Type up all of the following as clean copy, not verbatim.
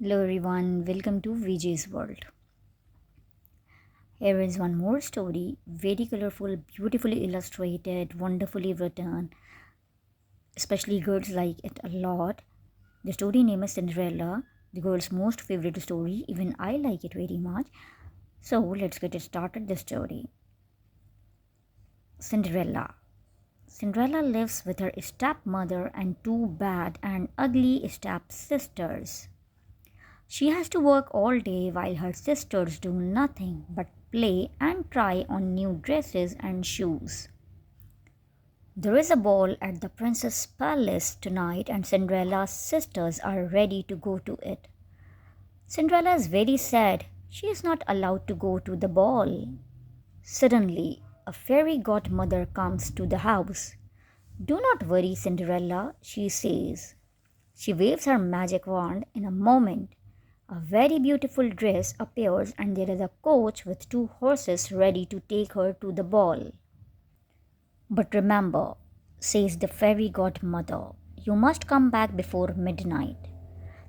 Hello everyone, welcome to VJ's World. Here is one more story, very colorful, beautifully illustrated, wonderfully written, especially girls like it a lot. The story name is Cinderella, the girl's most favorite story, even I like it very much. So let's get it started the story. Cinderella. Cinderella lives with her stepmother and two bad and ugly stepsisters. She has to work all day while her sisters do nothing but play and try on new dresses and shoes. There is a ball at the princess' palace tonight, and Cinderella's sisters are ready to go to it. Cinderella is very sad. She is not allowed to go to the ball. Suddenly, a fairy godmother comes to the house. Do not worry, Cinderella, she says. She waves her magic wand. In a moment, a very beautiful dress appears, and there is a coach with two horses ready to take her to the ball. But remember, says the fairy godmother, you must come back before midnight.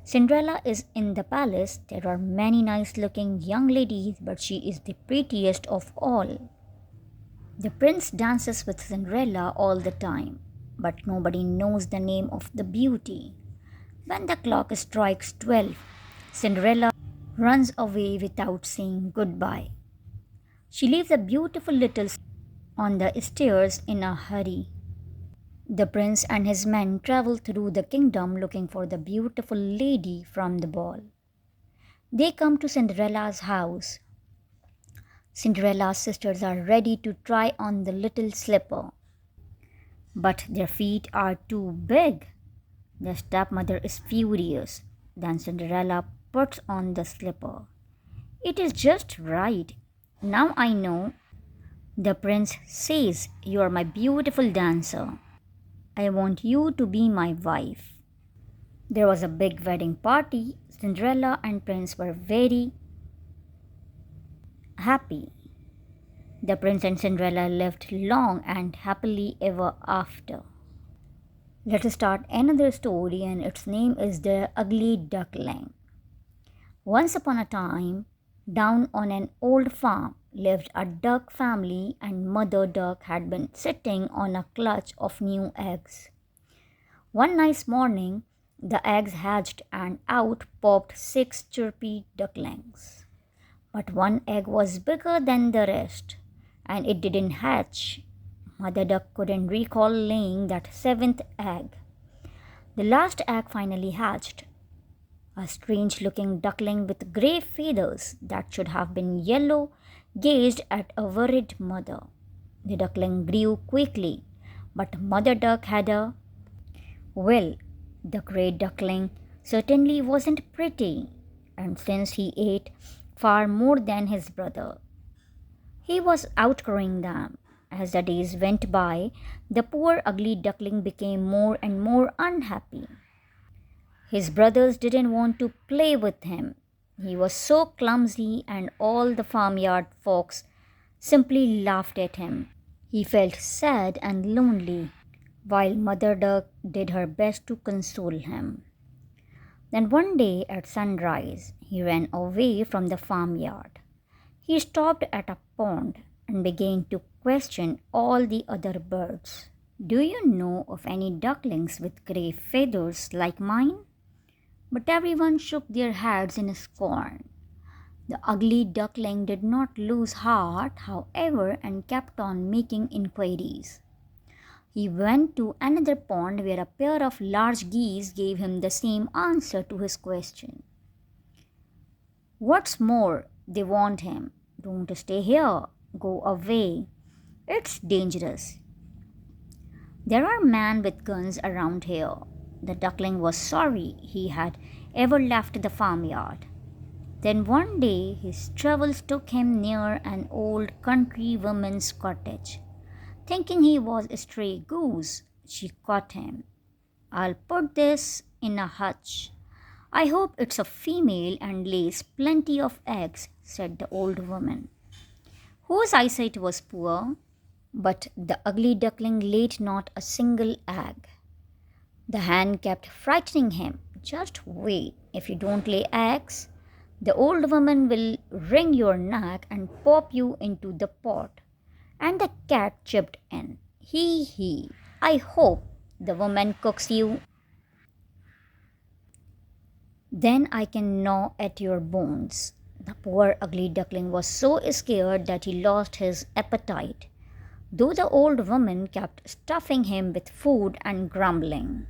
Cinderella is in the palace. There are many nice looking young ladies, but she is the prettiest of all. The prince dances with Cinderella all the time, but nobody knows the name of the beauty. When the clock strikes 12, Cinderella runs away without saying goodbye. She leaves a beautiful little on the stairs in a hurry. The prince and his men travel through the kingdom looking for the beautiful lady from the ball. They come to Cinderella's house. Cinderella's sisters are ready to try on the little slipper, but their feet are too big. The stepmother is furious. Then Cinderella puts on the slipper. It is just right. Now I know. The prince says, you are my beautiful dancer. I want you to be my wife. There was a big wedding party. Cinderella and Prince were very happy. The prince and Cinderella lived long and happily ever after. Let us start another story, and its name is The Ugly Duckling. Once upon a time, down on an old farm lived a duck family, and Mother Duck had been sitting on a clutch of new eggs. One nice morning, the eggs hatched and out popped six chirpy ducklings. But one egg was bigger than the rest, and it didn't hatch. Mother Duck couldn't recall laying that seventh egg. The last egg finally hatched. A strange looking duckling with grey feathers that should have been yellow gazed at a worried mother. The duckling grew quickly, but Mother Duck had a well, the grey duckling certainly wasn't pretty, and since he ate far more than his brother, he was outgrowing them. As the days went by, the poor ugly duckling became more and more unhappy. His brothers didn't want to play with him. He was so clumsy, and all the farmyard folks simply laughed at him. He felt sad and lonely, while Mother Duck did her best to console him. Then one day at sunrise, he ran away from the farmyard. He stopped at a pond and began to question all the other birds. Do you know of any ducklings with grey feathers like mine? But everyone shook their heads in scorn. The ugly duckling did not lose heart, however, and kept on making inquiries. He went to another pond where a pair of large geese gave him the same answer to his question. What's more, they warned him, don't stay here, go away. It's dangerous. There are men with guns around here. The duckling was sorry he had ever left the farmyard. Then one day his travels took him near an old country woman's cottage. Thinking he was a stray goose, she caught him. I'll put this in a hutch. I hope it's a female and lays plenty of eggs, said the old woman, whose eyesight was poor. But the ugly duckling laid not a single egg. The hen kept frightening him. Just wait. If you don't lay eggs, the old woman will wring your neck and pop you into the pot. And the cat chipped in. Hee hee. I hope the woman cooks you. Then I can gnaw at your bones. The poor ugly duckling was so scared that he lost his appetite, though the old woman kept stuffing him with food and grumbling.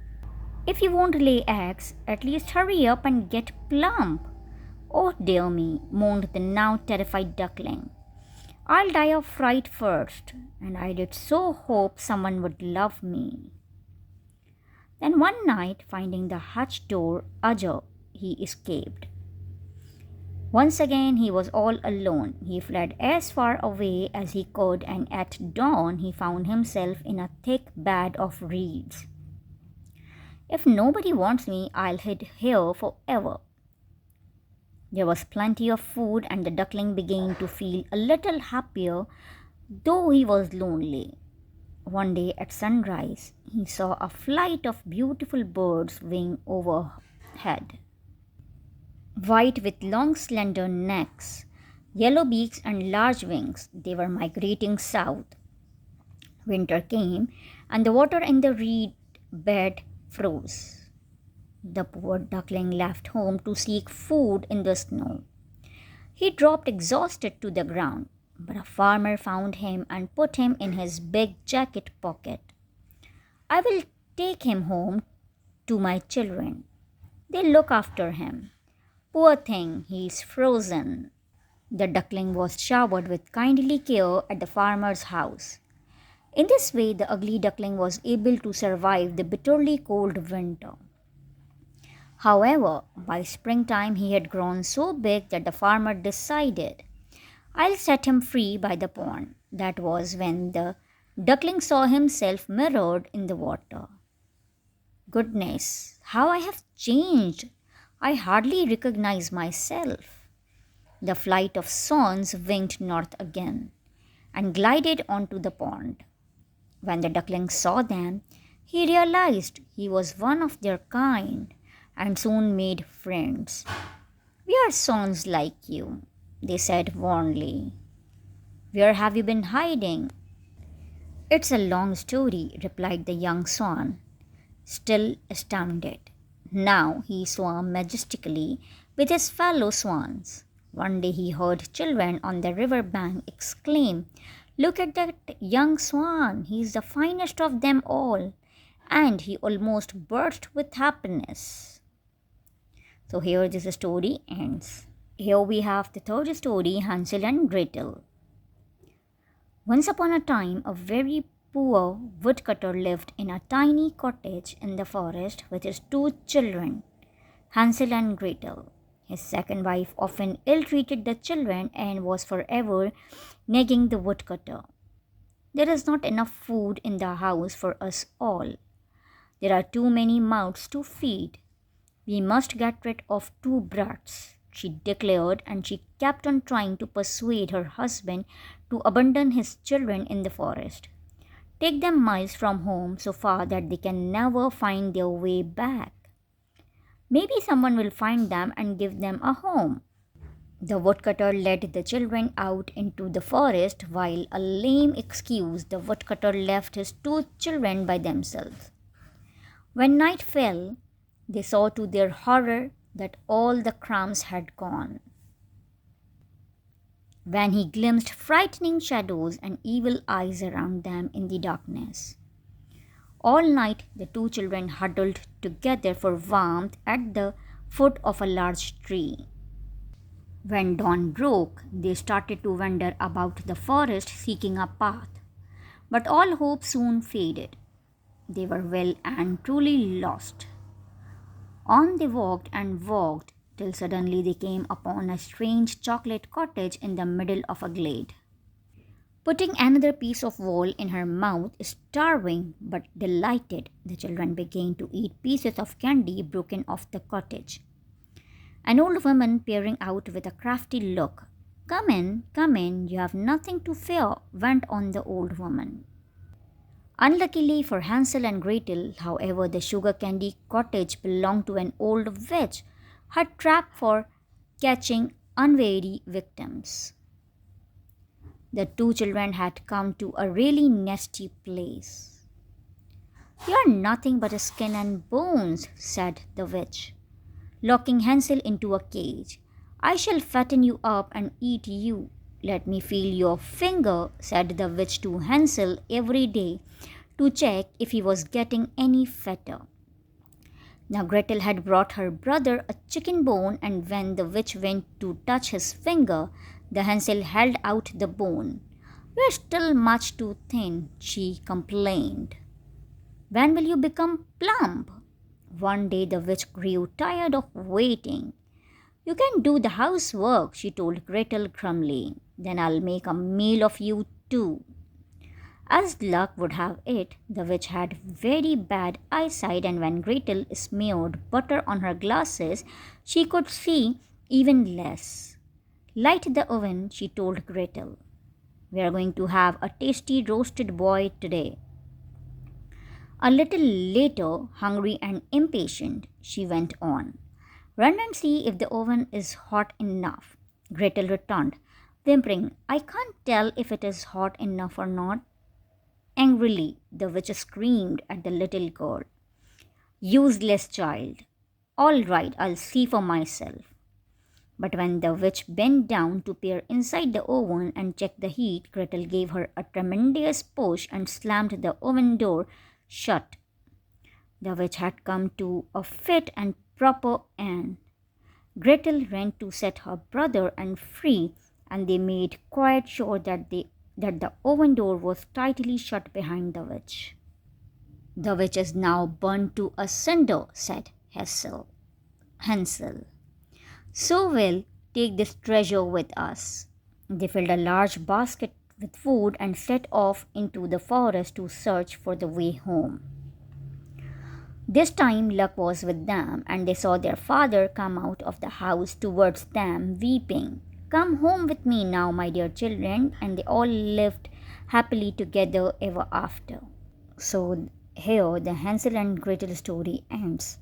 If you won't lay eggs, at least hurry up and get plump. Oh dear me, moaned the now terrified duckling. I'll die of fright first, and I did so hope someone would love me. Then one night, finding the hutch door ajar, he escaped. Once again he was all alone. He fled as far away as he could, and at dawn he found himself in a thick bed of reeds. If nobody wants me, I'll hide here forever. There was plenty of food, and the duckling began to feel a little happier, though he was lonely. One day at sunrise, he saw a flight of beautiful birds winging overhead. White with long slender necks, yellow beaks and large wings, they were migrating south. Winter came, and the water in the reed bed froze. The poor duckling left home to seek food in the snow. He dropped exhausted to the ground, but a farmer found him and put him in his big jacket pocket. I will take him home to my children. They look after him. Poor thing, he is frozen. The duckling was showered with kindly care at the farmer's house. In this way, the ugly duckling was able to survive the bitterly cold winter. However, by springtime he had grown so big that the farmer decided, I'll set him free by the pond. That was when the duckling saw himself mirrored in the water. Goodness, how I have changed! I hardly recognize myself. The flight of swans winged north again and glided onto the pond. When the duckling saw them, he realized he was one of their kind and soon made friends. We are swans like you, they said warmly. Where have you been hiding? It's a long story, replied the young swan, still astounded. Now he swam majestically with his fellow swans. One day he heard children on the river bank exclaim, Look at that young swan, he is the finest of them all. And he almost burst with happiness. So here this story ends. Here we have the third story, Hansel and Gretel. Once upon a time, a very poor woodcutter lived in a tiny cottage in the forest with his two children, Hansel and Gretel. His second wife often ill-treated the children and was forever nagging the woodcutter. There is not enough food in the house for us all. There are too many mouths to feed. We must get rid of two brats, she declared, and she kept on trying to persuade her husband to abandon his children in the forest. Take them miles from home, so far that they can never find their way back. Maybe someone will find them and give them a home. The woodcutter led the children out into the forest while a lame excuse the woodcutter left his two children by themselves. When night fell, they saw to their horror that all the crumbs had gone. When he glimpsed frightening shadows and evil eyes around them in the darkness. All night the two children huddled together for warmth at the foot of a large tree. When dawn broke, they started to wander about the forest seeking a path. But all hope soon faded. They were well and truly lost. On they walked and walked till suddenly they came upon a strange chocolate cottage in the middle of a glade. Putting another piece of wall in her mouth, starving but delighted, the children began to eat pieces of candy broken off the cottage. An old woman peering out with a crafty look. Come in, you have nothing to fear, went on the old woman. Unluckily for Hansel and Gretel, however, the sugar candy cottage belonged to an old witch, her trap for catching unwary victims. The two children had come to a really nasty place. "You're nothing but a skin and bones," said the witch, locking Hansel into a cage. "I shall fatten you up and eat you." "Let me feel your finger," said the witch to Hansel every day to check if he was getting any fatter. Now Gretel had brought her brother a chicken bone, and when the witch went to touch his finger, the Hansel held out the bone. "We're still much too thin," she complained. "When will you become plump?" One day the witch grew tired of waiting. "You can do the housework," she told Gretel grumbly. "Then I'll make a meal of you too." As luck would have it, the witch had very bad eyesight, and when Gretel smeared butter on her glasses, she could see even less. "Light the oven," she told Gretel. "We are going to have a tasty roasted boy today." A little later, hungry and impatient, she went on. "Run and see if the oven is hot enough," Gretel returned, whimpering. "I can't tell if it is hot enough or not." Angrily, the witch screamed at the little girl. "Useless child! All right, I'll see for myself." But when the witch bent down to peer inside the oven and check the heat, Gretel gave her a tremendous push and slammed the oven door shut. The witch had come to a fit and proper end. Gretel ran to set her brother and free, and they made quite sure that the oven door was tightly shut behind the witch. "The witch is now burned to a cinder," said Hansel. "So we'll take this treasure with us." They filled a large basket with food and set off into the forest to search for the way home. This time luck was with them, and they saw their father come out of the house towards them, weeping. "Come home with me now, my dear children," and they all lived happily together ever after. So here the Hansel and Gretel story ends.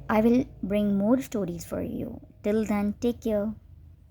I will bring more stories for you. Till then, take care.